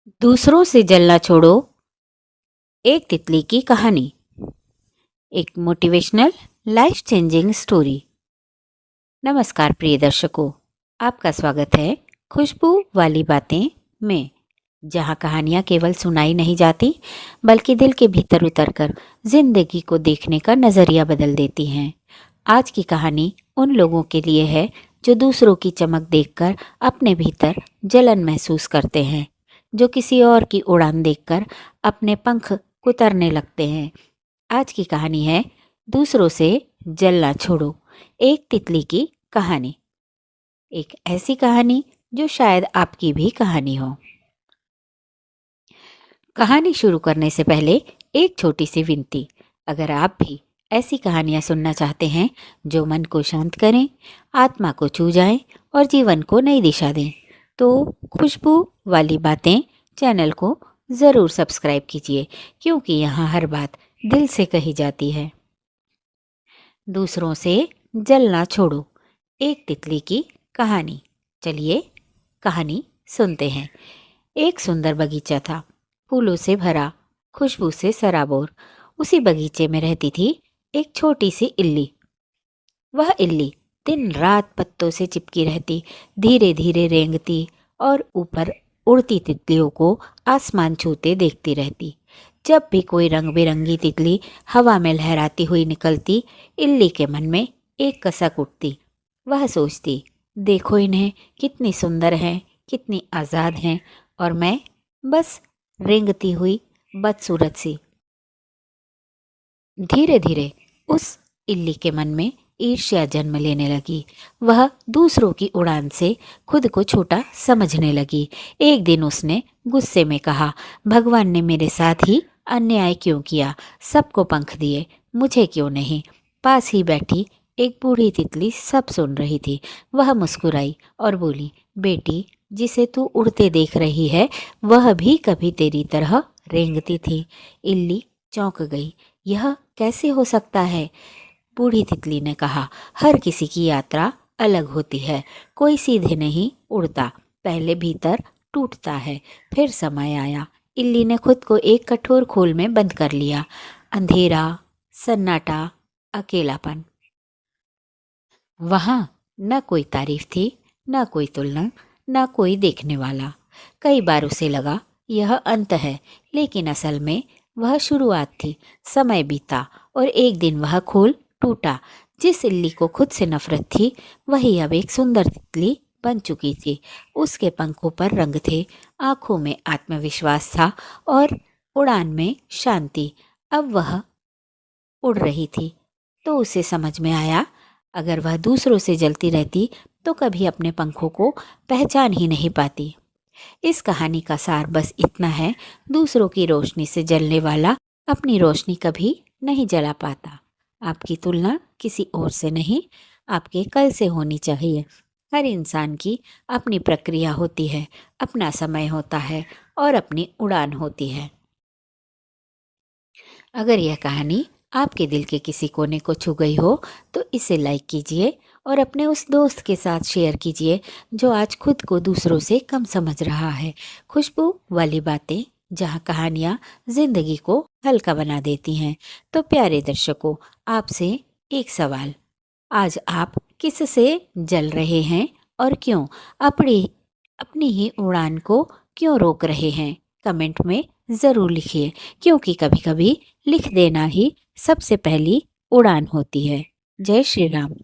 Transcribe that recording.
दूसरों से जलना छोड़ो। एक तितली की कहानी। एक मोटिवेशनल लाइफ चेंजिंग स्टोरी। नमस्कार प्रिय दर्शकों, आपका स्वागत है खुशबू वाली बातें में, जहां कहानियां केवल सुनाई नहीं जाती बल्कि दिल के भीतर उतरकर जिंदगी को देखने का नजरिया बदल देती हैं। आज की कहानी उन लोगों के लिए है जो दूसरों की चमक देखकर अपने भीतर जलन महसूस करते हैं, जो किसी और की उड़ान देखकर अपने पंख कुतरने लगते हैं। आज की कहानी है दूसरों से जलना छोड़ो, एक तितली की कहानी। एक ऐसी कहानी जो शायद आपकी भी कहानी हो। कहानी शुरू करने से पहले एक छोटी सी विनती। अगर आप भी ऐसी कहानियां सुनना चाहते हैं जो मन को शांत करें, आत्मा को छू जाएं और जीवन को नई दिशा दें, तो खुशबू वाली बातें चैनल को ज़रूर सब्सक्राइब कीजिए, क्योंकि यहाँ हर बात दिल से कही जाती है। दूसरों से जलना छोड़ो, एक तितली की कहानी। चलिए कहानी सुनते हैं। एक सुंदर बगीचा था, फूलों से भरा, खुशबू से सराबोर। उसी बगीचे में रहती थी एक छोटी सी इल्ली। वह इल्ली दिन रात पत्तों से चिपकी रहती, धीरे धीरे रेंगती और ऊपर उड़ती तितलियों को आसमान छूते देखती रहती। जब भी कोई रंग बिरंगी तितली हवा में लहराती हुई निकलती, इल्ली के मन में एक कसक उठती। वह सोचती, देखो इन्हें, कितनी सुंदर हैं, कितनी आज़ाद हैं, और मैं बस रेंगती हुई बदसूरत सी। धीरे धीरे उस इल्ली के मन में ईर्ष्या जन्म लेने लगी। वह दूसरों की उड़ान से खुद को छोटा समझने लगी। एक दिन उसने गुस्से में कहा, भगवान ने मेरे साथ ही अन्याय क्यों किया? सबको पंख दिए, मुझे क्यों नहीं? पास ही बैठी एक बूढ़ी तितली सब सुन रही थी। वह मुस्कुराई और बोली, बेटी, जिसे तू उड़ते देख रही है वह भी कभी तेरी तरह रेंगती थी। इल्ली चौंक गई। यह कैसे हो सकता है? बूढ़ी तितली ने कहा, हर किसी की यात्रा अलग होती है। कोई सीधे नहीं उड़ता, पहले भीतर टूटता है, फिर समय आया। इल्ली ने खुद को एक कठोर खोल में बंद कर लिया। अंधेरा, सन्नाटा, अकेलापन। वहां न कोई तारीफ थी, न कोई तुलना, न कोई देखने वाला। कई बार उसे लगा यह अंत है, लेकिन असल में वह शुरुआत थी। समय बीता और एक दिन वह खोल टूटा। जिस इल्ली को खुद से नफरत थी, वही अब एक सुंदर तितली बन चुकी थी। उसके पंखों पर रंग थे, आंखों में आत्मविश्वास था और उड़ान में शांति। अब वह उड़ रही थी तो उसे समझ में आया, अगर वह दूसरों से जलती रहती तो कभी अपने पंखों को पहचान ही नहीं पाती। इस कहानी का सार बस इतना है, दूसरों की रोशनी से जलने वाला अपनी रोशनी कभी नहीं जला पाता। आपकी तुलना किसी और से नहीं, आपके कल से होनी चाहिए। हर इंसान की अपनी प्रक्रिया होती है, अपना समय होता है और अपनी उड़ान होती है। अगर यह कहानी आपके दिल के किसी कोने को छू गई हो तो इसे लाइक कीजिए और अपने उस दोस्त के साथ शेयर कीजिए जो आज खुद को दूसरों से कम समझ रहा है। खुशबू वाली बातें, जहाँ कहानियाँ जिंदगी को हल्का बना देती हैं। तो प्यारे दर्शकों, आपसे एक सवाल, आज आप किससे जल रहे हैं और क्यों? अपनी अपनी ही उड़ान को क्यों रोक रहे हैं? कमेंट में ज़रूर लिखिए, क्योंकि कभी कभी लिख देना ही सबसे पहली उड़ान होती है। जय श्री राम।